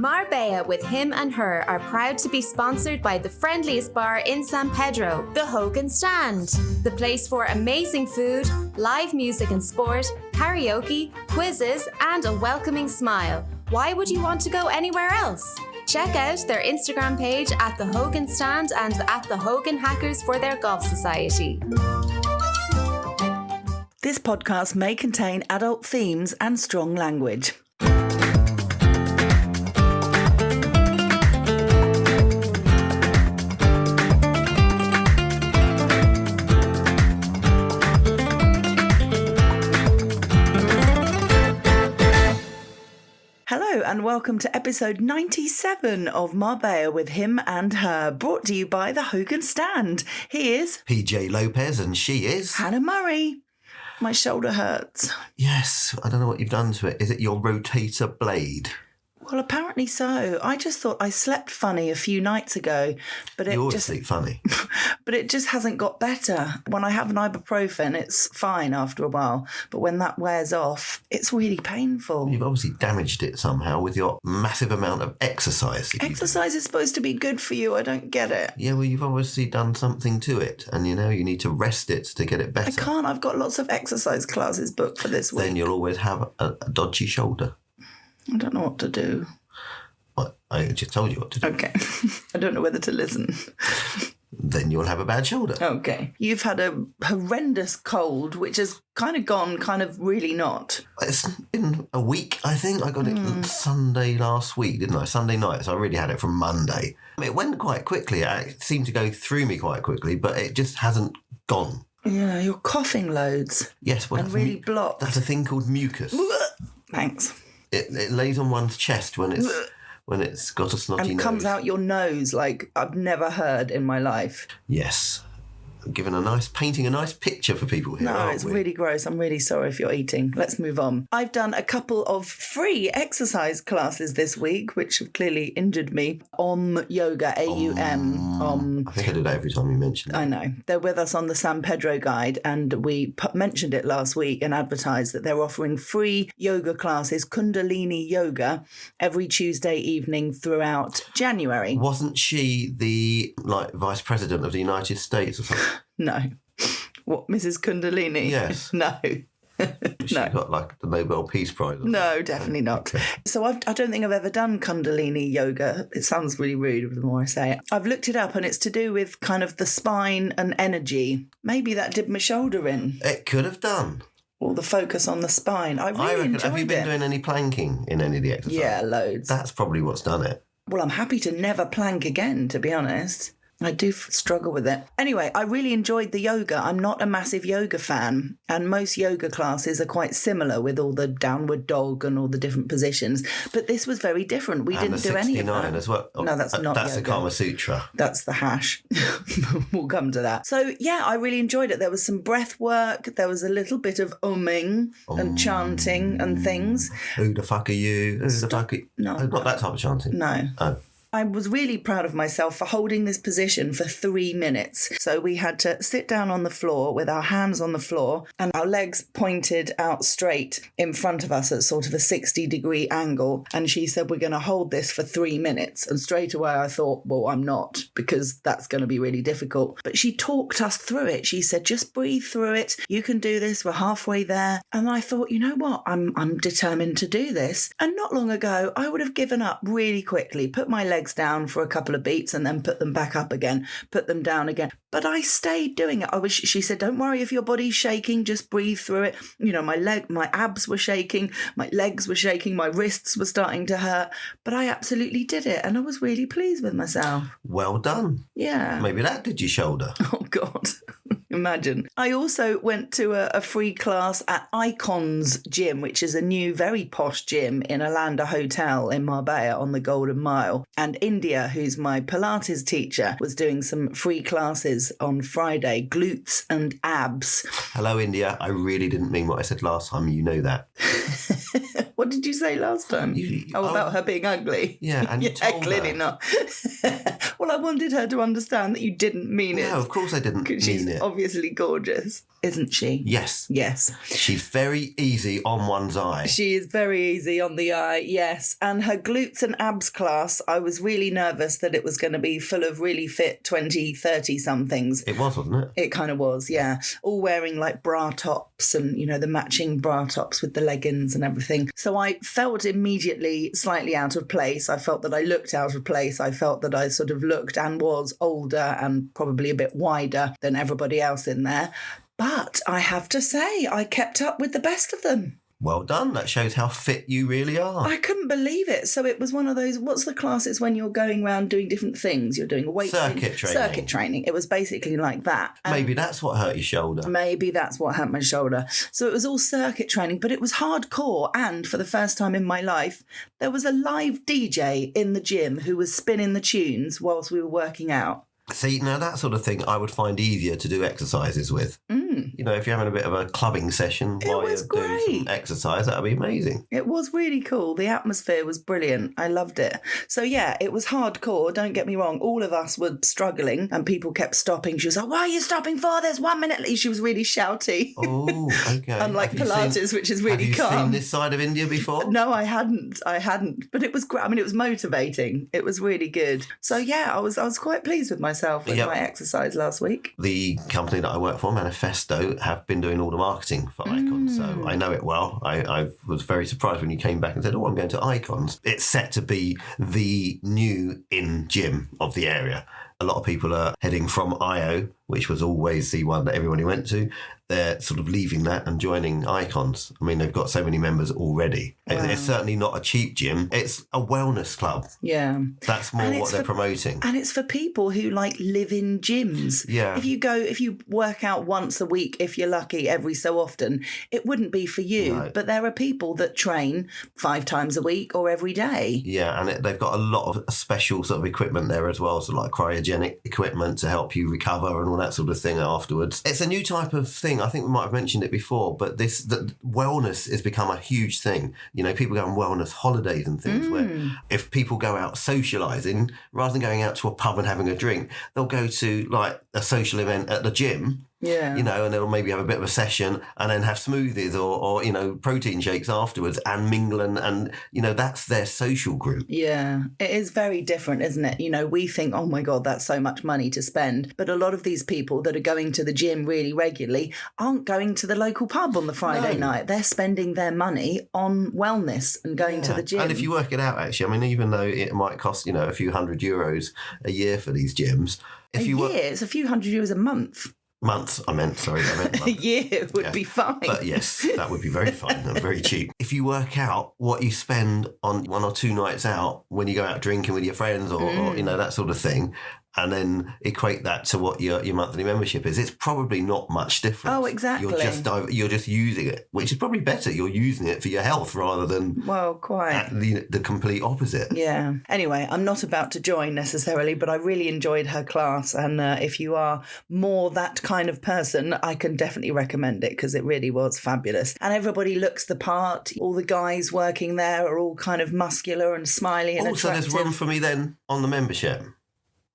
Marbella with Him and Her are proud to be sponsored by the friendliest bar in San Pedro, the Hogan Stand. The place for amazing food, live music and sport, karaoke, quizzes, and a welcoming smile. Why would you want to go anywhere else? Check out their Instagram page at the Hogan Stand and at the Hogan Hackers for their golf society. This podcast may contain adult themes and strong language. Hello and welcome to episode 97 of Marbella with Him and Her, brought to you by the Hogan Stand. He is PJ Lopez and she is Hannah Murray. My shoulder hurts. Yes, I don't know what you've done to it. Is it your rotator blade? Well, apparently so. I just thought I slept funny a few nights ago, but You always sleep funny. but it just hasn't got better. When I have an ibuprofen, it's fine after a while, but when that wears off, it's really painful. You've obviously damaged it somehow with your massive amount of exercise. Exercise is supposed to be good for you. I don't get it. Yeah, well, you've obviously done something to it, and you need to rest it to get it better. I can't. I've got lots of exercise classes booked for this week. Then you'll always have a dodgy shoulder. I don't know what to do. Well, I just told you what to do. Okay. I don't know whether to listen. Then you'll have a bad shoulder. Okay. You've had a horrendous cold, which has kind of gone, kind of really not. It's been a week, I think. I got it Sunday last week, didn't I? Sunday night. So I really had it from Monday. It went quite quickly. It seemed to go through me quite quickly, but it just hasn't gone. Yeah, you're coughing loads. Yes. Well, and really blocked. That's a thing called mucus. Thanks. It lays on one's chest when it's got a snotty nose. And it comes out your nose like I've never heard in my life. Yes. Painting a nice picture for people here. No, it's really gross. I'm really sorry if you're eating. Let's move on. I've done a couple of free exercise classes this week, which have clearly injured me. Aum Yoga, A-U-M. I think I do that every time you mention it. I know. They're with us on the San Pedro guide, and we mentioned it last week and advertised that they're offering free yoga classes, kundalini yoga, every Tuesday evening throughout January. Wasn't she the vice president of the United States or something? No. What, Mrs. Kundalini? Yes. No. She got the Nobel Peace Prize? No, definitely not. Okay. So I don't think I've ever done Kundalini yoga. It sounds really rude the more I say it. I've looked it up and it's to do with kind of the spine and energy. Maybe that did my shoulder in. It could have done. Or the focus on the spine. I really enjoyed it. Have you been doing any planking in any of the exercises? Yeah, loads. That's probably what's done it. Well, I'm happy to never plank again, to be honest. I do struggle with it. Anyway, I really enjoyed the yoga. I'm not a massive yoga fan, and most yoga classes are quite similar with all the downward dog and all the different positions. But this was very different. We didn't do any of that. as well. No, that's not That's yoga. the Kama Sutra. That's the hash. We'll come to that. So, yeah, I really enjoyed it. There was some breath work. There was a little bit of umming and chanting and things. Who the fuck are you? Who the fuck are you? No. Oh, not that type of chanting. No. Oh. I was really proud of myself for holding this position for 3 minutes. So we had to sit down on the floor with our hands on the floor and our legs pointed out straight in front of us at sort of a 60-degree angle. And she said, we're going to hold this for 3 minutes. And straight away I thought, well, I'm not, because that's going to be really difficult. But she talked us through it. She said, just breathe through it. You can do this. We're halfway there. And I thought, you know what? I'm determined to do this. And not long ago, I would have given up really quickly, put my legs down for a couple of beats and then put them back up again, put them down again. But I stayed doing it. She said, don't worry if your body's shaking, just breathe through it. My abs were shaking, my legs were shaking, my wrists were starting to hurt, but I absolutely did it. And I was really pleased with myself. Well done. Yeah. Maybe that did your shoulder. Oh, God. Imagine. I also went to a free class at Icon's Gym, which is a new, very posh gym in a Landa Hotel in Marbella on the Golden Mile. And India, who's my Pilates teacher, was doing some free classes on Friday, glutes and abs. Hello, India. I really didn't mean what I said last time. You know that. What did you say last time? About her being ugly. Yeah, and you told clearly her. not. Well, I wanted her to understand that you didn't mean it. No, of course I didn't mean She's it. obviously gorgeous, isn't she? Yes. Yes. She's very easy on one's eye. She is very easy on the eye, yes. And her glutes and abs class, I was really nervous that it was going to be full of really fit 20, 30-somethings. It was, wasn't it? It kind of was, yeah. All wearing like bra tops and, the matching bra tops with the leggings and everything. So I felt immediately slightly out of place. I felt that I looked out of place. I felt that I sort of looked and was older and probably a bit wider than everybody else in there. But I have to say, I kept up with the best of them. Well done. That shows how fit you really are. I couldn't believe it. So it was one of those, what's the classes when you're going around doing different things? You're doing a weight Circuit training. Circuit training. It was basically like that. And maybe that's what hurt your shoulder. maybe that's what hurt my shoulder. So it was all circuit training, but it was hardcore. And for the first time in my life, there was a live DJ in the gym who was spinning the tunes whilst we were working out. See, now that sort of thing I would find easier to do exercises with. If you're having a bit of a clubbing session while you're doing some exercise, that would be amazing. It was really cool. The atmosphere was brilliant. I loved it. So yeah, it was hardcore. Don't get me wrong. All of us were struggling and people kept stopping. She was like, "Why are you stopping for? There's 1 minute." She was really shouty. Oh, okay. Unlike Pilates, which is really calm. Have you seen this side of India before? No, I hadn't. But it was great. I mean, it was motivating. It was really good. So yeah, I was quite pleased with myself with my exercise last week. The company that I work for, Manifesto, have been doing all the marketing for Icons, so I know it well. I was very surprised when you came back and said, "Oh, I'm going to Icons." It's set to be the new in gym of the area. A lot of people are heading from IO, which was always the one that everybody went to. They're sort of leaving that and joining Icons. I mean, they've got so many members already. Wow. It's certainly not a cheap gym. It's a wellness club. Yeah. That's more what they're promoting. And it's for people who live in gyms. Yeah. If you work out once a week, if you're lucky, every so often, it wouldn't be for you. No. But there are people that train 5 times a week or every day. Yeah, and they've got a lot of special sort of equipment there as well. So like cryogenic equipment to help you recover and all that sort of thing afterwards. It's a new type of thing. I think we might have mentioned it before, but that wellness has become a huge thing. People go on wellness holidays and things where if people go out socialising, rather than going out to a pub and having a drink, they'll go to like a social event at the gym. Yeah. And they'll maybe have a bit of a session and then have smoothies or protein shakes afterwards and mingle and that's their social group. Yeah. It is very different, isn't it? We think, oh my God, that's so much money to spend. But a lot of these people that are going to the gym really regularly aren't going to the local pub on the Friday night. They're spending their money on wellness and going to the gym. And if you work it out, actually, I mean, even though it might cost, a few €100 a year for these gyms. It's a few €100 a month. Month, I meant month. A year would be fine. But yes, that would be very fine and very cheap. If you work out what you spend on 1 or 2 nights out when you go out drinking with your friends or that sort of thing, and then equate that to what your monthly membership is, it's probably not much different. Oh, exactly. You're just using it, which is probably better. You're using it for your health rather than quite the complete opposite. Yeah. Anyway, I'm not about to join necessarily, but I really enjoyed her class. And if you are more that kind of person, I can definitely recommend it because it really was fabulous. And everybody looks the part. All the guys working there are all kind of muscular and smiley and attractive. There's room for me then on the membership.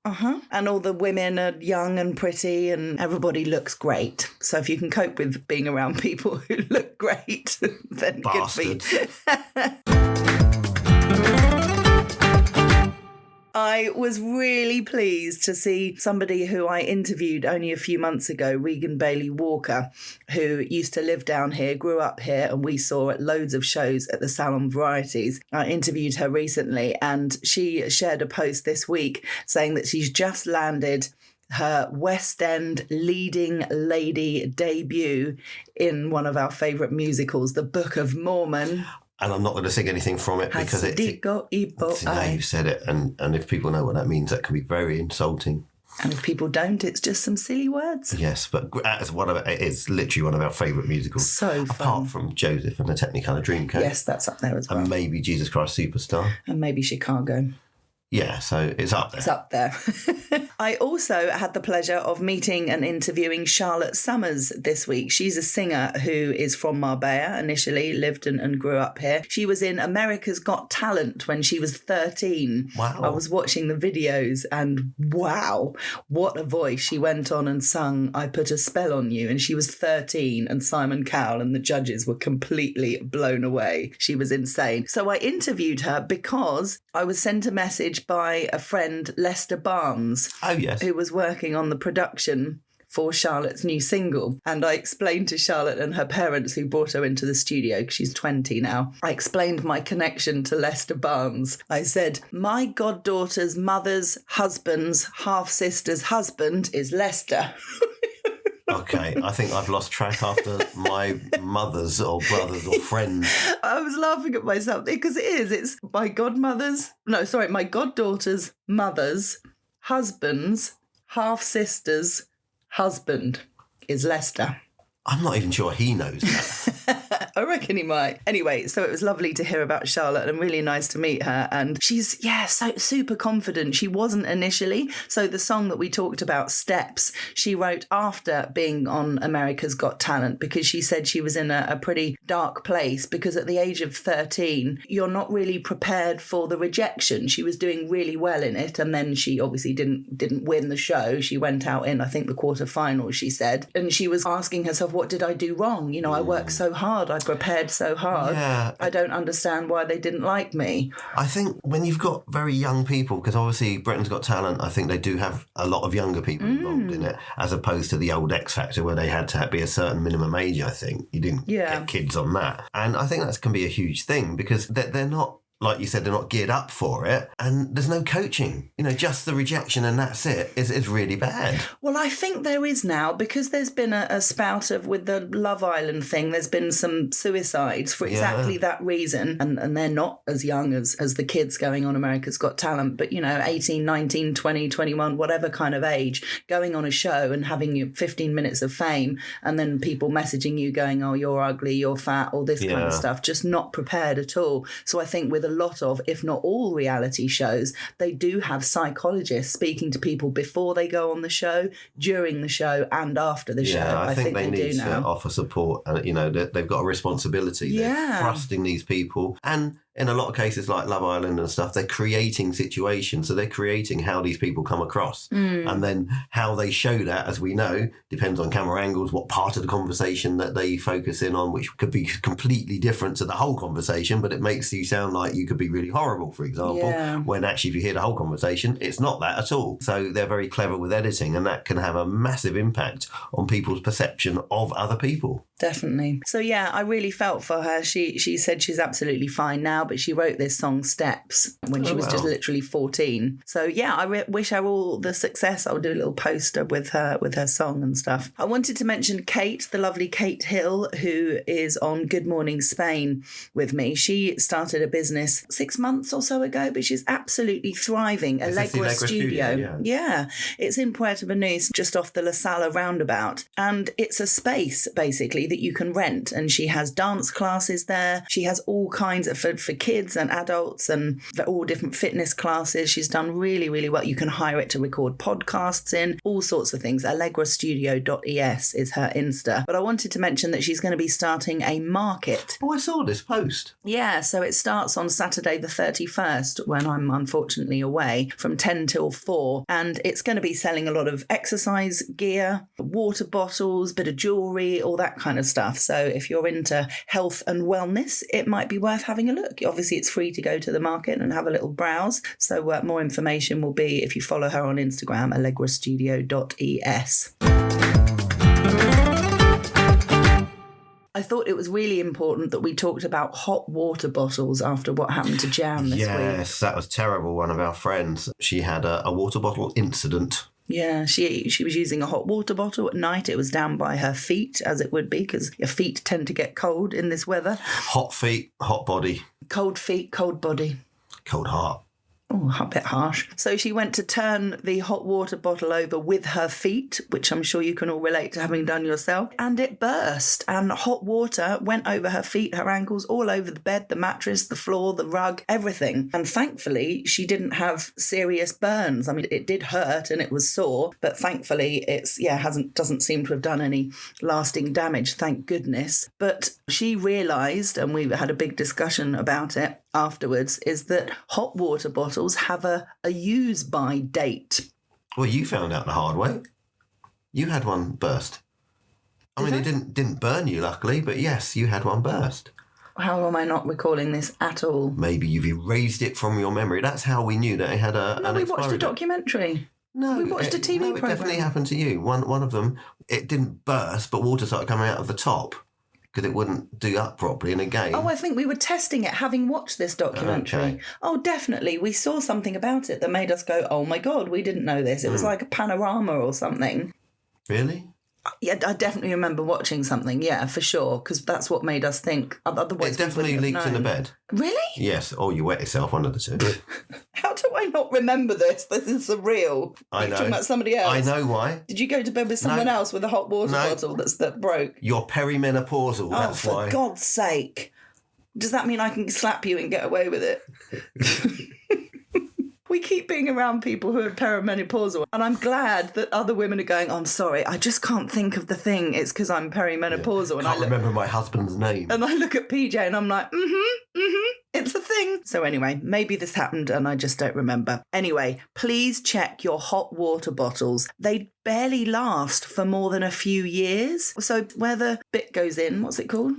And all the women are young and pretty and everybody looks great. So if you can cope with being around people who look great, then Bastards. Good for you. I was really pleased to see somebody who I interviewed only a few months ago, Regan Bailey Walker, who used to live down here, grew up here, and we saw at loads of shows at the Salon Varietes. I interviewed her recently, and she shared a post this week saying that she's just landed her West End leading lady debut in one of our favourite musicals, The Book of Mormon. And I'm not going to sing anything from it because now you said it, and if people know what that means, that can be very insulting. And if people don't, it's just some silly words. Yes, but it is literally one of our favourite musicals. So fun. Apart from Joseph and the Technicolor Dreamcoat. Yes, that's up there as well. And maybe Jesus Christ Superstar. And maybe Chicago. Yeah, so it's up there. It's up there. I also had the pleasure of meeting and interviewing Charlotte Summers this week. She's a singer who is from Marbella, initially lived and grew up here. She was in America's Got Talent when she was 13. Wow. I was watching the videos and wow, what a voice. She went on and sung I Put a Spell on You, and she was 13, and Simon Cowell and the judges were completely blown away. She was insane. So I interviewed her because I was sent a message by a friend, Lester Barnes, Oh, yes. who was working on the production for Charlotte's new single. And I explained to Charlotte and her parents, who brought her into the studio, because she's 20 now, I explained my connection to Lester Barnes. I said, my goddaughter's mother's husband's half-sister's husband is Lester. Okay, I think I've lost track after my mother's or brother's or friends. I was laughing at myself because it's my goddaughter's mother's husband's half-sister's husband is Lester. I'm not even sure he knows that. I reckon he might. Anyway, so it was lovely to hear about Charlotte and really nice to meet her. And she's, so super confident. She wasn't initially. So the song that we talked about, Steps, she wrote after being on America's Got Talent, because she said she was in a pretty dark place because at the age of 13, you're not really prepared for the rejection. She was doing really well in it. And then she obviously didn't win the show. She went out in, I think, the quarterfinals, she said. And she was asking herself, what did I do wrong? You know, I worked so hard. I prepared so hard. Yeah. I don't understand why they didn't like me. I think when you've got very young people, because obviously Britain's Got Talent, I think they do have a lot of younger people involved in it, as opposed to the old X Factor where they had to be a certain minimum age, I think. You didn't get kids on that. And I think that can be a huge thing because they're not, like you said, they're not geared up for it, and there's no coaching. You know, just the rejection and that's it is really bad. Well, I think there is now, because there's been a spout of, with the Love Island thing, there's been some suicides for exactly that reason. And they're not as young as the kids going on America's Got Talent, but, 18, 19, 20, 21, whatever kind of age, going on a show and having 15 minutes of fame, and then people messaging you going, oh, you're ugly, you're fat, all this kind of stuff, just not prepared at all. So I think with a lot of, if not all, reality shows, they do have psychologists speaking to people before they go on the show, during the show, and after the show. I think they need do to now offer support. They've got a responsibility. They're thrusting these people, and in a lot of cases like Love Island and stuff, they're creating situations. So they're creating how these people come across. And then how they show that, as we know, depends on camera angles, what part of the conversation that they focus in on, which could be completely different to the whole conversation, but it makes you sound like you could be really horrible, for example, when actually if you hear the whole conversation, it's not that at all. So they're very clever with editing, and that can have a massive impact on people's perception of other people. Definitely. So I really felt for her. She said she's absolutely fine now, but she wrote this song Steps when she was just literally 14. So I wish her all the success. I'll do a little poster with her song and stuff. I wanted to mention Kate, the lovely Kate Hill, who is on Good Morning Spain with me. She started a business 6 months or so ago, but she's absolutely thriving. Allegra Studio. Yeah. It's in Puerto Banús, just off the La Sala roundabout. And it's a space, basically, that you can rent. And she has dance classes there. She has all kinds of, for kids and adults, and for all different fitness classes. She's done really, really well. You can hire it to record podcasts in, all sorts of things. allegrastudio.es is her Insta. But I wanted to mention that she's going to be starting a market. Oh, I saw this post. Yeah, so it starts on Saturday the 31st, when I'm unfortunately away, from 10 till 4. And it's going to be selling a lot of exercise gear, water bottles, bit of jewellery, all that kind of stuff. So if you're into health and wellness, it might be worth having a look. Obviously, it's free to go to the market and have a little browse. So more information will be if you follow her on Instagram, allegrastudio.es. I thought it was really important that we talked about hot water bottles after what happened to Jam this week. Yes, that was terrible. One of our friends, she had a water bottle incident. Yeah, she was using a hot water bottle at night. It was down by her feet, as it would be, because your feet tend to get cold in this weather. Hot feet, hot body. Cold feet, cold body. Cold heart. Oh, a bit harsh. So she went to turn the hot water bottle over with her feet, which I'm sure you can all relate to having done yourself, and it burst. And hot water went over her feet, her ankles, all over the bed, the mattress, the floor, the rug, everything. And thankfully, she didn't have serious burns. I mean, it did hurt and it was sore, but thankfully doesn't seem to have done any lasting damage, thank goodness. But she realised, and we had a big discussion about it afterwards, is that hot water bottles have a use by date. Well, you found out the hard way. You had one burst. I mean, it didn't burn you, luckily, but yes, you had one burst. How am I not recalling this at all? Maybe you've erased it from your memory. That's how we knew that it had an expiry. We watched a documentary. No, we watched a TV program. It definitely happened to you. One of them, it didn't burst, but water started coming out of the top because it wouldn't do up properly. And again, I think we were testing it, having watched this documentary. Okay. Oh, definitely. We saw something about it that made us go, oh my God, we didn't know this. It was like a panorama or something. Really? Yeah, I definitely remember watching something, yeah, for sure, because that's what made us think. Otherwise, it definitely leaked in the bed. Really? Yes. Or you wet yourself, one of the two. How do I not remember this? This is surreal. I know. You're talking about somebody else. I know why. Did you go to bed with someone else with a hot water bottle that broke? You're perimenopausal, that's why. For God's sake. Does that mean I can slap you and get away with it? We keep being around people who are perimenopausal, and I'm glad that other women are going, I'm sorry, I just can't think of the thing. It's because I'm perimenopausal. And I can't remember my husband's name. And I look at PJ and I'm like, it's a thing. So anyway, maybe this happened and I just don't remember. Anyway, please check your hot water bottles. They barely last for more than a few years. So where the bit goes in, what's it called?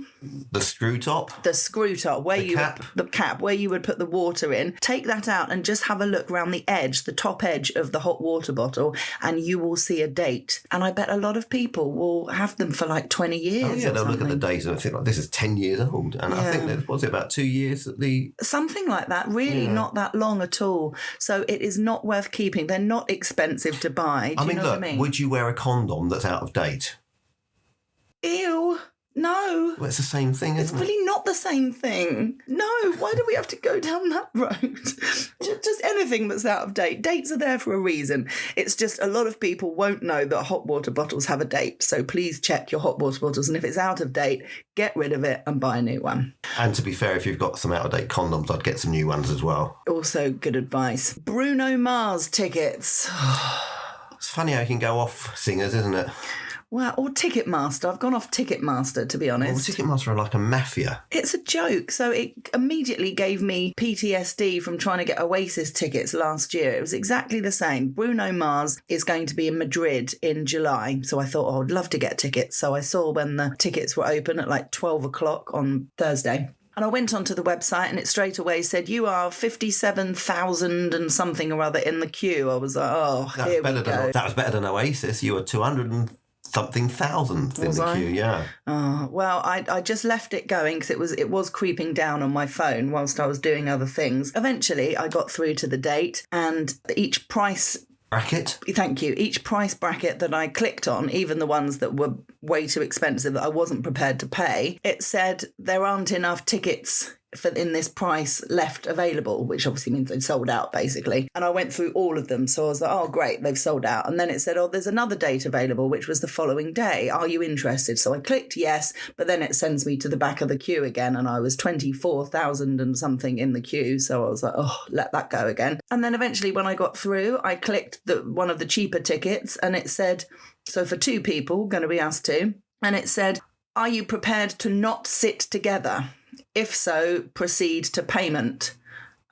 The screw top? The screw top, the cap, where you would put the water in. Take that out and just have a look around the edge, the top edge of the hot water bottle, and you will see a date. And I bet a lot of people will have them for like 20 years. Oh, yeah, they'll look at the date and think, like, this is 10 years old. And I think that, was it about 2 years at the... Something like that, really not that long at all. So it is not worth keeping. They're not expensive to buy. Do you know what I mean? Would you wear a condom that's out of date? Ew. No. Well, it's the same thing, isn't it? It's really not the same thing. No, why do we have to go down that road? Just anything that's out of date. Dates are there for a reason. It's just a lot of people won't know that hot water bottles have a date. So please check your hot water bottles. And if it's out of date, get rid of it and buy a new one. And to be fair, if you've got some out-of-date condoms, I'd get some new ones as well. Also good advice. Bruno Mars tickets. It's funny how you can go off singers, isn't it? Well, or Ticketmaster. I've gone off Ticketmaster, to be honest. Well, Ticketmaster are like a mafia. It's a joke. So it immediately gave me PTSD from trying to get Oasis tickets last year. It was exactly the same. Bruno Mars is going to be in Madrid in July. So I thought, I'd love to get tickets. So I saw when the tickets were open at like 12 o'clock on Thursday. And I went onto the website and it straight away said, you are 57,000 and something or other in the queue. I was like, here we go. That was better than Oasis. You were 200 and something thousand in the queue, yeah. Well, I just left it going because it was creeping down on my phone whilst I was doing other things. Eventually, I got through to the date and each price... bracket? Thank you. Each price bracket that I clicked on, even the ones that were way too expensive that I wasn't prepared to pay, it said there aren't enough tickets in this price left available, which obviously means they'd sold out, basically. And I went through all of them. So I was like, oh, great, they've sold out. And then it said, oh, there's another date available, which was the following day. Are you interested? So I clicked yes, but then it sends me to the back of the queue again. And I was 24,000 and something in the queue. So I was like, oh, let that go again. And then eventually when I got through, I clicked one of the cheaper tickets and it said, so for 2 people, going to be us 2. And it said, are you prepared to not sit together? If so, proceed to payment.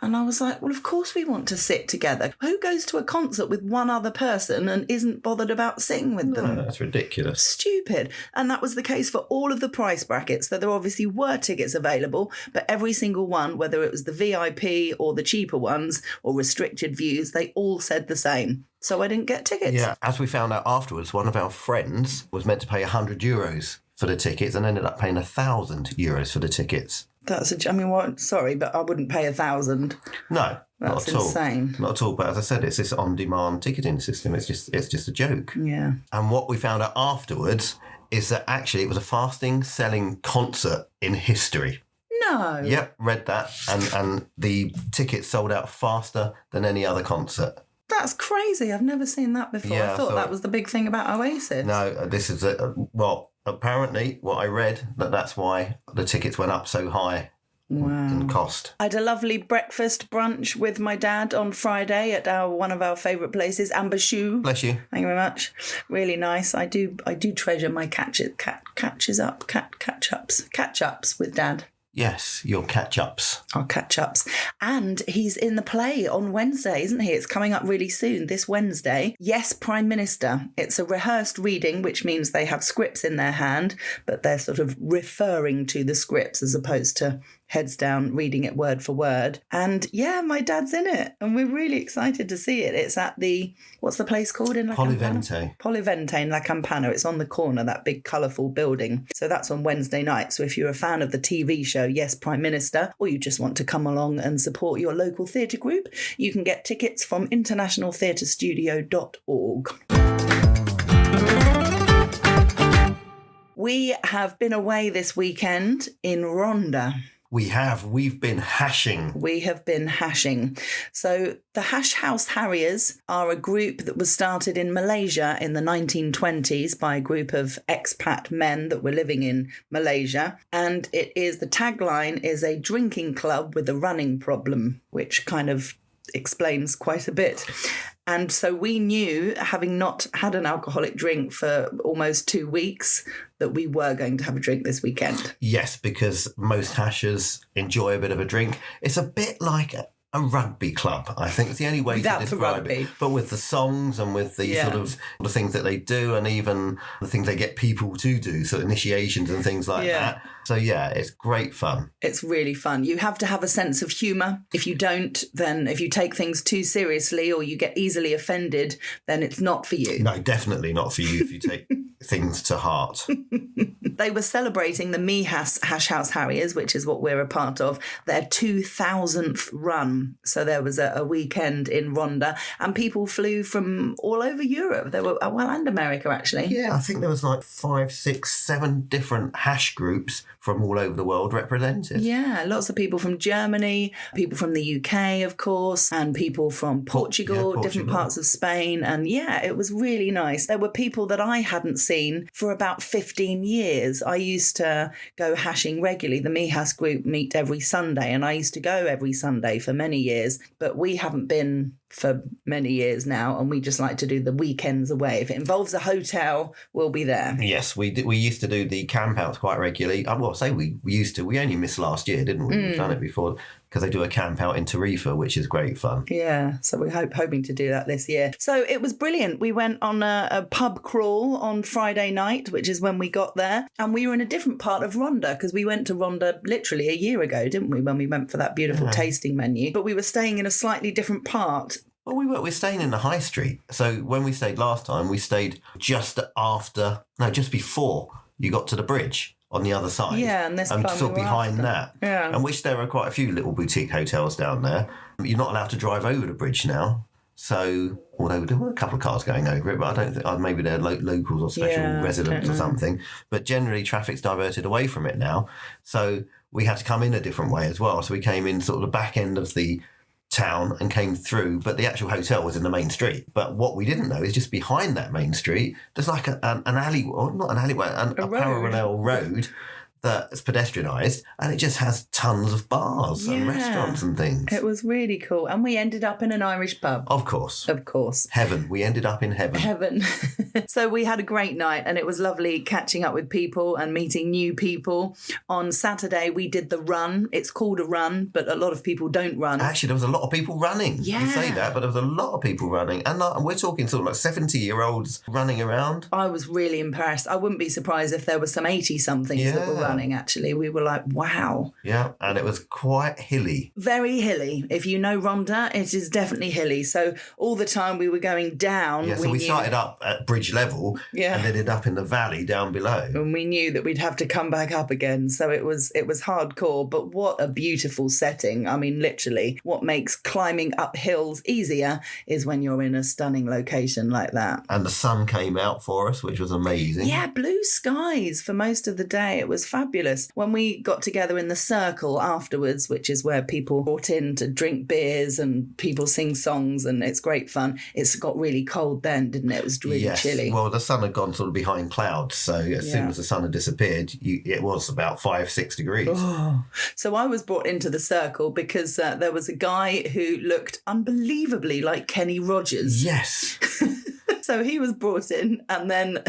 And I was like, well, of course we want to sit together. Who goes to a concert with one other person and isn't bothered about sitting with them? No, that's ridiculous. Stupid. And that was the case for all of the price brackets. So there obviously were tickets available, but every single one, whether it was the VIP or the cheaper ones or restricted views, they all said the same. So I didn't get tickets. Yeah, as we found out afterwards, one of our friends was meant to pay €100 for the tickets and ended up paying €1,000 for the tickets. Sorry, but I wouldn't pay 1,000. No, that's not at all. Insane. Not at all. But as I said, it's this on-demand ticketing system. It's just a joke. Yeah. And what we found out afterwards is that actually it was a fasting selling concert in history. No. Yep, read that. And the tickets sold out faster than any other concert. That's crazy. I've never seen that before. Yeah, I thought so that was the big thing about Oasis. No, this is apparently what I read, that's why the tickets went up so high in cost. I had a lovely breakfast brunch with my dad on Friday at one of our favourite places, Amber Shoe. Bless you. Thank you very much. Really nice. I do treasure my catch ups with Dad. Yes, your catch-ups. Our catch-ups. And he's in the play on Wednesday, isn't he? It's coming up really soon, this Wednesday. Yes, Prime Minister. It's a rehearsed reading, which means they have scripts in their hand, but they're sort of referring to the scripts as opposed to heads down, reading it word for word. And yeah, my dad's in it. And we're really excited to see it. It's at what's the place called in La Campana? Polivente in La Campana. It's on the corner, that big colourful building. So that's on Wednesday night. So if you're a fan of the TV show, Yes, Prime Minister, or you just want to come along and support your local theatre group, you can get tickets from internationaltheatrestudio.org. We have been away this weekend in Ronda. We've been hashing. We have been hashing. So the Hash House Harriers are a group that was started in Malaysia in the 1920s by a group of expat men that were living in Malaysia. And the tagline is a drinking club with a running problem, which kind of explains quite a bit. And so we knew, having not had an alcoholic drink for almost 2 weeks, that we were going to have a drink this weekend. Yes, because most hashers enjoy a bit of a drink. It's a bit like a rugby club, I think. It's the only way to describe it. But with the songs and with the sort of the things that they do, and even the things they get people to do, so initiations and things like that. So yeah, it's great fun. It's really fun. You have to have a sense of humour. If you don't, then if you take things too seriously or you get easily offended, then it's not for you. No, definitely not for you if you take things to heart. They were celebrating the Hash House Harriers, which is what we're a part of, their 2000th run. So there was a weekend in Ronda, and people flew from all over Europe. There were, and America, actually. Yeah, I think there was like 5, 6, 7 different hash groups from all over the world represented. Yeah, lots of people from Germany, people from the UK, of course, and people from Portugal, different parts of Spain. And yeah, it was really nice. There were people that I hadn't seen for about 15 years. I used to go hashing regularly. The Mihas group meet every Sunday, and I used to go every Sunday for many years, but we haven't been for many years now, and we just like to do the weekends away. If it involves a hotel, we'll be there. Yes, we used to do the camp outs quite regularly. Well, say we used to. We only missed last year, didn't we? We've done it before, because they do a camp out in Tarifa, which is great fun. Yeah, so we're hoping to do that this year. So it was brilliant. We went on a pub crawl on Friday night, which is when we got there, and we were in a different part of Ronda, because we went to Ronda literally a year ago, didn't we, when we went for that beautiful tasting menu? But we were staying in a slightly different part. Well, we're staying in the high street. So when we stayed last time, we stayed just before you got to the bridge on the other side. Yeah, and this and time sort of behind that. Yeah. And which there are quite a few little boutique hotels down there. You're not allowed to drive over the bridge now. So, although there were a couple of cars going over it, but I don't think, maybe they're locals or special residents or something. But generally, traffic's diverted away from it now. So we had to come in a different way as well. So we came in sort of the back end of the town and came through, but the actual hotel was in the main street. But what we didn't know is just behind that main street, there's like an alley, or not an alleyway, a parallel road that's pedestrianised, and it just has tons of bars and restaurants and things. It was really cool. And we ended up in an Irish pub. Of course. Of course. Heaven. We ended up in heaven. Heaven. So we had a great night, and it was lovely catching up with people and meeting new people. On Saturday, we did the run. It's called a run, but a lot of people don't run. Actually, there was a lot of people running. Yeah. You say that, but there was a lot of people running. And we're talking sort of like 70-year-olds running around. I was really impressed. I wouldn't be surprised if there were some 80-somethings that were running, actually. We were like, wow. Yeah, and it was quite hilly. Very hilly. If you know Ronda, it is definitely hilly. So all the time we were going down. Yeah, so we started up at bridge level and ended up in the valley down below. And we knew that we'd have to come back up again. So it was hardcore, but what a beautiful setting. I mean, literally, what makes climbing up hills easier is when you're in a stunning location like that. And the sun came out for us, which was amazing. Yeah, blue skies for most of the day. It was fabulous. fabulous. When we got together in the circle afterwards, which is where people brought in to drink beers and people sing songs, and it's great fun. It's got really cold then, didn't it? It was really chilly. Well, the sun had gone sort of behind clouds, so as soon as the sun had disappeared, it was about 5-6 degrees. Oh. So I was brought into the circle because there was a guy who looked unbelievably like Kenny Rogers. Yes. So he was brought in, and then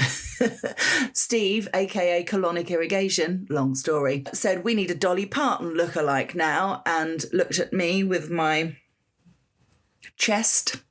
Steve, aka Colonic Irrigation, long story, said, we need a Dolly Parton lookalike now, and looked at me with my chest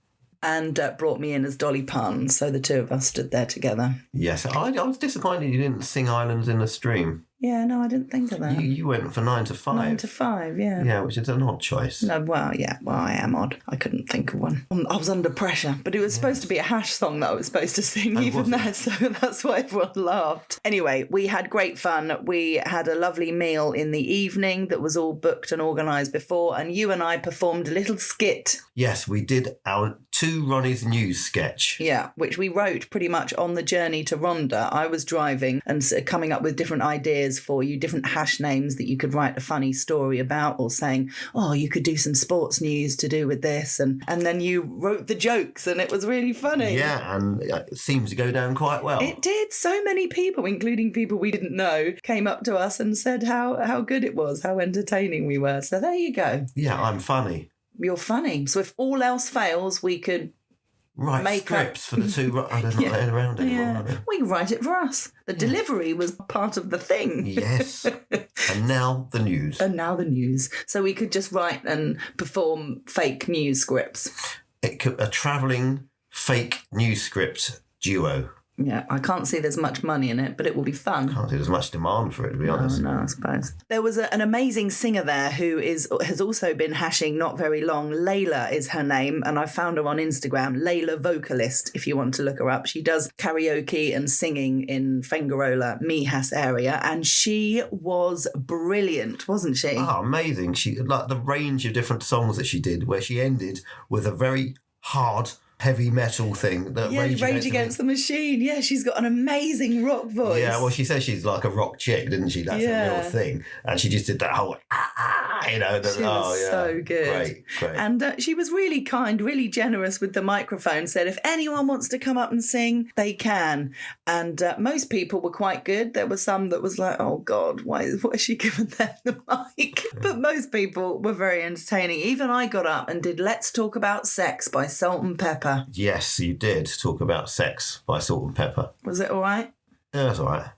and brought me in as Dolly Parton. So the two of us stood there together. Yes, I was disappointed you didn't sing Islands in the Stream. Yeah, no, I didn't think of that. You went for 9 to 5. 9 to 5, yeah. Yeah, which is an odd choice. No, well, I am odd. I couldn't think of one. I was under pressure, but it was supposed to be a hash song that I was supposed to sing even there, so that's why everyone laughed. Anyway, we had great fun. We had a lovely meal in the evening that was all booked and organised before, and you and I performed a little skit. Yes, we did our 2 Ronnie's News sketch. Yeah, which we wrote pretty much on the journey to Ronda. I was driving and coming up with different ideas for you, different hash names that you could write a funny story about, or saying, oh, you could do some sports news to do with this. And then you wrote the jokes, and it was really funny. Yeah, and it seems to go down quite well. It did. So many people, including people we didn't know, came up to us and said how good it was, how entertaining we were. So there you go. Yeah, I'm funny. You're funny. So if all else fails, we could Write scripts for the 2. They're not laying around anymore, are they? We can write it for us. The delivery was part of the thing. Yes. And now the news. So we could just write and perform fake news scripts. A travelling fake news script duo. Yeah, I can't see there's much money in it, but it will be fun. Can't see there's much demand for it, to be honest. No, I suppose. There was an amazing singer there who has also been hashing not very long. Layla is her name, and I found her on Instagram. Layla Vocalist, if you want to look her up. She does karaoke and singing in Fengarola, Mijas area, and she was brilliant, wasn't she? Oh, amazing. She like the range of different songs that she did, where she ended with a very hard heavy metal thing. That Rage Against the Machine. Yeah, she's got an amazing rock voice. Yeah, well, she says she's like a rock chick, didn't she? That's a real thing. And she just did that whole, She was so good. Great. And she was really kind, really generous with the microphone, said if anyone wants to come up and sing, they can. And most people were quite good. There were some that was like, oh God, what is she giving them the mic? But most people were very entertaining. Even I got up and did Let's Talk About Sex by Salt and Pepper. Yes, you did talk about Sex by Salt and Pepper. Was it all right? Yeah, that's all right.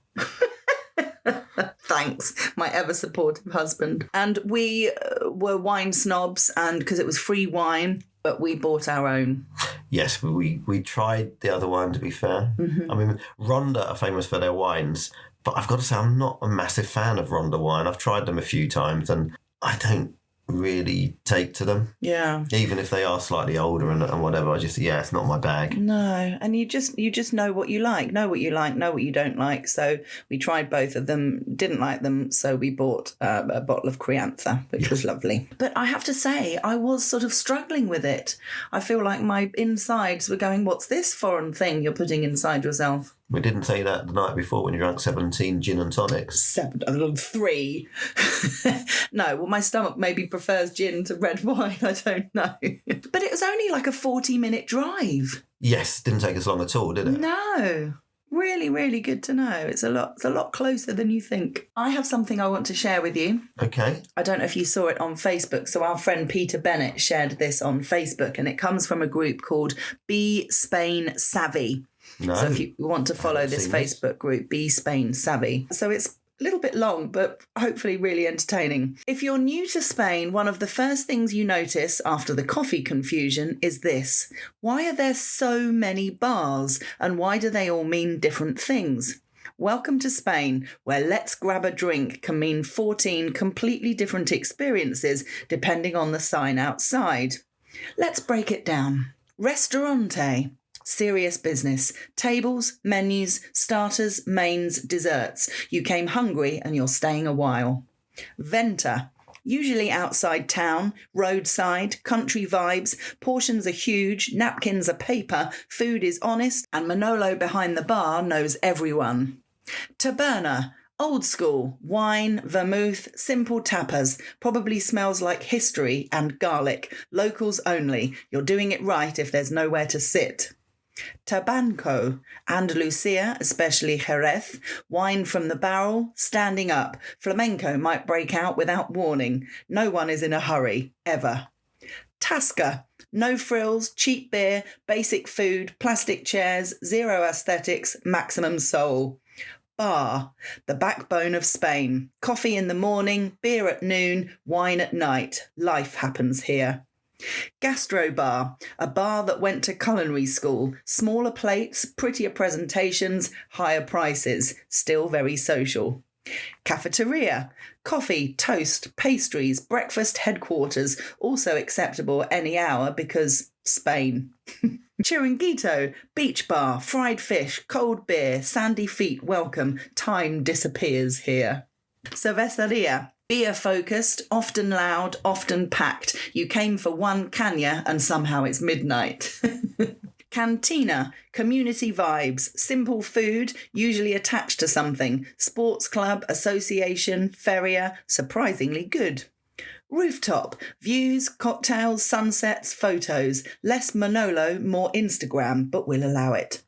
Thanks, my ever supportive husband. And we were wine snobs, and because it was free wine, but we bought our own. Yes, we tried the other wine, to be fair. Mm-hmm. I mean, Ronda are famous for their wines, but I've got to say I'm not a massive fan of Ronda wine. I've tried them a few times and I don't really take to them. Yeah. Even if they are slightly older and whatever, it's not my bag. No, and you just know what you like, know what you don't like. So we tried both of them, didn't like them, so we bought a bottle of Criantha, which was lovely. But I have to say, I was sort of struggling with it. I feel like my insides were going, what's this foreign thing you're putting inside yourself? We didn't say that the night before when you drank 17 gin and tonics. 3. No, well, my stomach maybe prefers gin to red wine. I don't know. But it was only like a 40-minute drive. Yes, didn't take us long at all, did it? No. Really, really good to know. It's a lot closer than you think. I have something I want to share with you. Okay. I don't know if you saw it on Facebook. So our friend Peter Bennett shared this on Facebook, and it comes from a group called Be Spain Savvy. No. So if you want to follow this Facebook group, Be Spain Savvy. So it's a little bit long, but hopefully really entertaining. If you're new to Spain, one of the first things you notice after the coffee confusion is this. Why are there so many bars, and why do they all mean different things? Welcome to Spain, where let's grab a drink can mean 14 completely different experiences depending on the sign outside. Let's break it down. Restaurante. Serious business. Tables, menus, starters, mains, desserts. You came hungry and you're staying a while. Venta. Usually outside town, roadside, country vibes, portions are huge, napkins are paper, food is honest, and Manolo behind the bar knows everyone. Taberna. Old school, wine, vermouth, simple tapas, probably smells like history and garlic. Locals only. You're doing it right if there's nowhere to sit. Tabanco, Andalusia, especially Jerez, wine from the barrel, standing up. Flamenco might break out without warning. No one is in a hurry, ever. Tasca, no frills, cheap beer, basic food, plastic chairs, zero aesthetics, maximum soul. Bar, the backbone of Spain. Coffee in the morning, beer at noon, wine at night. Life happens here. Gastro bar, a bar that went to culinary school. Smaller plates, prettier presentations, higher prices. Still very social. Cafeteria, coffee, toast, pastries, breakfast headquarters. Also acceptable any hour because Spain. Chiringuito, beach bar, fried fish, cold beer, sandy feet welcome. Time disappears here. Cerveceria, beer-focused, often loud, often packed. You came for one caña and somehow it's midnight. Cantina, community vibes, simple food, usually attached to something. Sports club, association, feria, surprisingly good. Rooftop, views, cocktails, sunsets, photos. Less Manolo, more Instagram, but we'll allow it.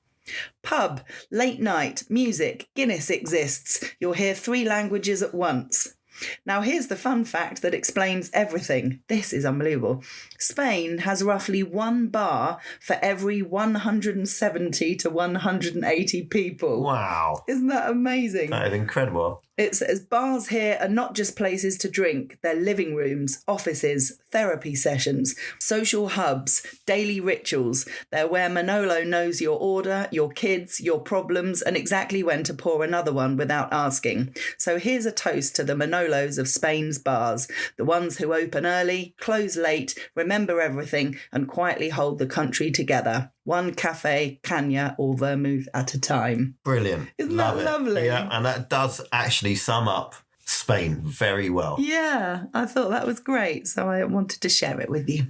Pub, late night, music, Guinness exists. You'll hear 3 languages at once. Now here's the fun fact that explains everything. This is unbelievable. Spain has roughly 1 bar for every 170 to 180 people. Wow. Isn't that amazing? That is incredible. It says bars here are not just places to drink, they're living rooms, offices, therapy sessions, social hubs, daily rituals. They're where Manolo knows your order, your kids, your problems, and exactly when to pour another one without asking. So here's a toast to the Manolos of Spain's bars, the ones who open early, close late, remember everything, and quietly hold the country together. 1 cafe, caña, or vermouth at a time. Brilliant. Isn't Love that it. lovely? Yeah, and that does actually sum up Spain very well. Yeah, I thought that was great, so I wanted to share it with you.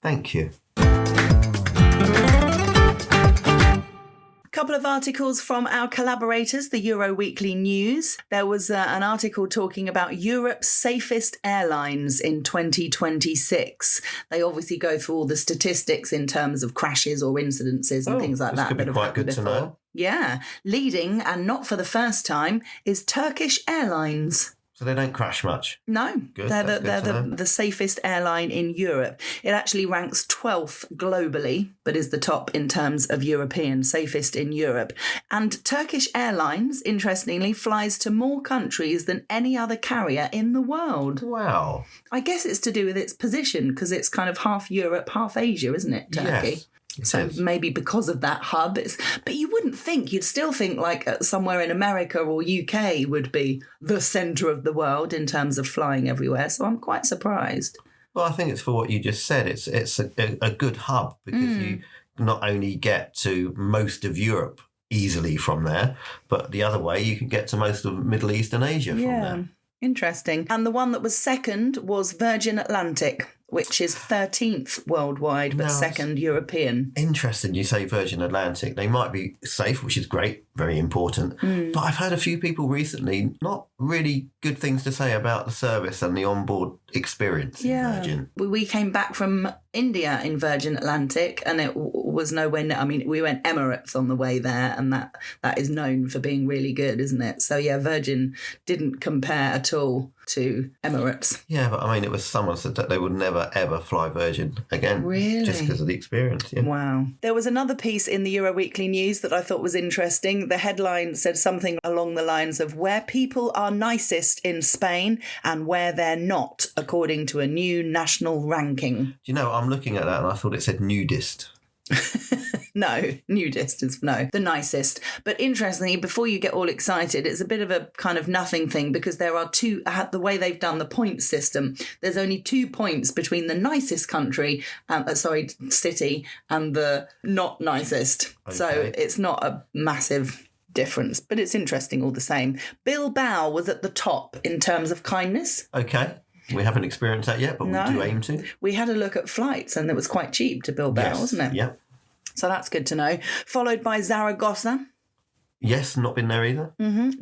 Thank you. Couple of articles from our collaborators, the Euro Weekly News. There was an article talking about Europe's safest airlines in 2026. They obviously go through all the statistics in terms of crashes or incidences and things like this that. could be have quite happened good to before. know. Yeah. Leading, and not for the first time, is Turkish Airlines. So they don't crash much. No, Good, they're that's good to know. the safest airline in Europe. It actually ranks 12th globally, but is the top in terms of European safest in Europe. And Turkish Airlines, interestingly, flies to more countries than any other carrier in the world. Wow. I guess it's to do with its position, because it's kind of half Europe, half Asia, isn't it, Turkey? Yes. So It is. maybe because of that hub, but you wouldn't think, you'd still think like somewhere in America or UK would be the centre of the world in terms of flying everywhere. So I'm quite surprised. Well, I think it's for what you just said. It's a good hub because you not only get to most of Europe easily from there, but the other way you can get to most of Middle East and Asia from there. Interesting. And the one that was second was Virgin Atlantic, which is 13th worldwide, but No, second European. Interesting you say Virgin Atlantic. They might be safe, which is great, very important. But I've heard a few people recently not really good things to say about the service and the onboard experience in Virgin. We came back from India in Virgin Atlantic, and it was nowhere near. I mean, we went Emirates on the way there, and that is known for being really good, isn't it? So yeah, Virgin didn't compare at all to Emirates. Yeah, but I mean, it was someone said that they would never ever fly Virgin again. Really? Just because of the experience. Yeah. Wow. There was another piece in the Euro Weekly News that I thought was interesting. The headline said something along the lines of where people are nicest in Spain and where they're not, according to a new national ranking. Do you know, I'm looking at that and I thought it said nudist. No, nudist is no, the nicest. But interestingly, before you get all excited, it's a bit of a kind of nothing thing, because there are two, the way they've done the point system, there's only 2 points between the nicest city and the not nicest. Okay. So it's not a massive difference, but it's interesting all the same. Bilbao was at the top in terms of kindness. Okay. We haven't experienced that yet, but No. we do aim to. We had a look at flights and it was quite cheap to Bilbao, wasn't it? Yeah. So that's good to know. Followed by Zaragoza. Yes, not been there either.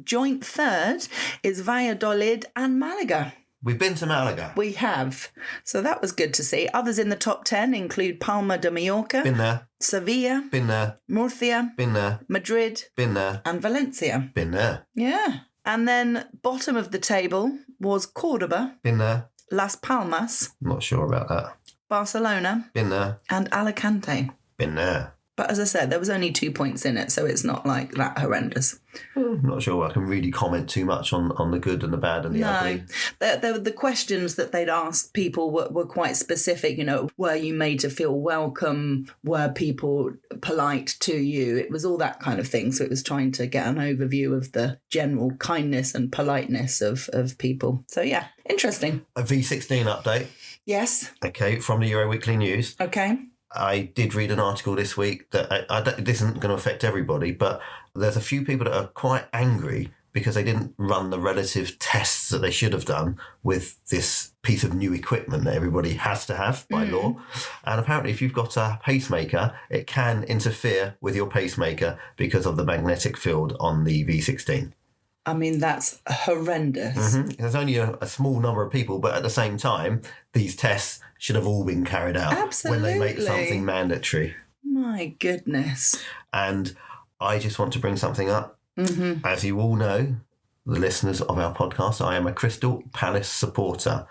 Joint third is Valladolid and Malaga. We've been to Malaga. We have. So that was good to see. Others in the top 10 include Palma de Mallorca, Been there. Sevilla, Been there. Murcia, Been there. Madrid, Been there. and Valencia. Been there. Yeah. And then bottom of the table was Cordoba, Been there. Las Palmas, Not sure about that. Barcelona, Been there. and Alicante. Been there. But as I said, there was only 2 points in it, so it's not like that horrendous. Not sure I can really comment too much on the good and the bad and the ugly. The questions that they'd asked people were quite specific. You know, were you made to feel welcome? Were people polite to you? It was all that kind of thing. So it was trying to get an overview of the general kindness and politeness of people. So yeah, interesting. A V16 update. Yes. Okay, from the Euro Weekly News. Okay. I did read an article this week that this isn't going to affect everybody, but there's a few people that are quite angry because they didn't run the relative tests that they should have done with this piece of new equipment that everybody has to have by law. And apparently if you've got a pacemaker, it can interfere with your pacemaker because of the magnetic field on the V16. I mean, that's horrendous. There's only a small number of people, but at the same time, these tests should have all been carried out when they make something mandatory. My goodness. And I just want to bring something up. As you all know, the listeners of our podcast, I am a Crystal Palace supporter.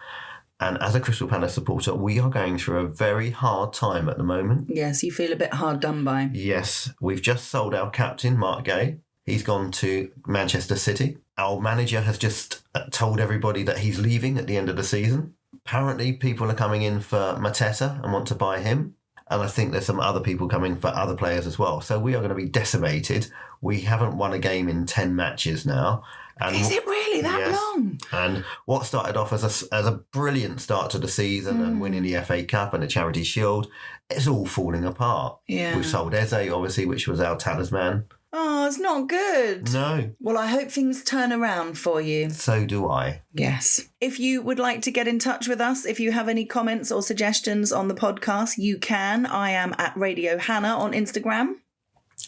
And as a Crystal Palace supporter, we are going through a very hard time at the moment. Yes, you feel a bit hard done by. Yes, we've just sold our captain, Mark Gay. He's gone to Manchester City. Our manager has just told everybody that he's leaving at the end of the season. Apparently, people are coming in for Mateta and want to buy him. And I think there's some other people coming for other players as well. So we are going to be decimated. We haven't won a game in 10 matches now. And is it really that long? And what started off as a brilliant start to the season and winning the FA Cup and the Charity Shield, it's all falling apart. Yeah. We've sold Eze, obviously, which was our talisman. Oh, it's not good. No. Well, I hope things turn around for you. So do I. Yes. If you would like to get in touch with us, if you have any comments or suggestions on the podcast, you can. I am at Radio Hannah on Instagram.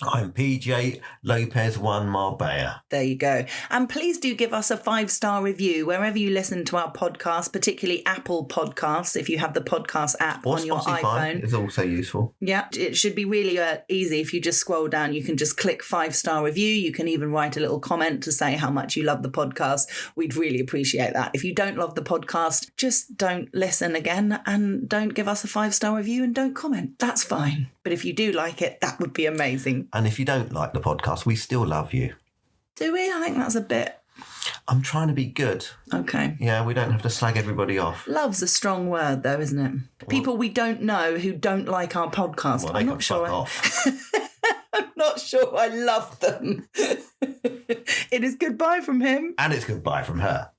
I'm PJ Lopez 1 Marbella. There you go. And please do give us a 5-star review wherever you listen to our podcast, particularly Apple Podcasts, if you have the podcast app Or on your Spotify iPhone. is also useful. Yeah, it should be really easy. If you just scroll down, you can just click 5-star review. You can even write a little comment to say how much you love the podcast. We'd really appreciate that. If you don't love the podcast, just don't listen again and don't give us a 5-star review and don't comment. That's fine. But if you do like it, that would be amazing. And if you don't like the podcast, we still love you. Do we? I think that's a bit... I'm trying to be good. Okay. Yeah, we don't have to slag everybody off. Love's a strong word, though, isn't it? People we don't know who don't like our podcast. Well, they can fuck off. I'm not sure I love them. It is goodbye from him. And it's goodbye from her.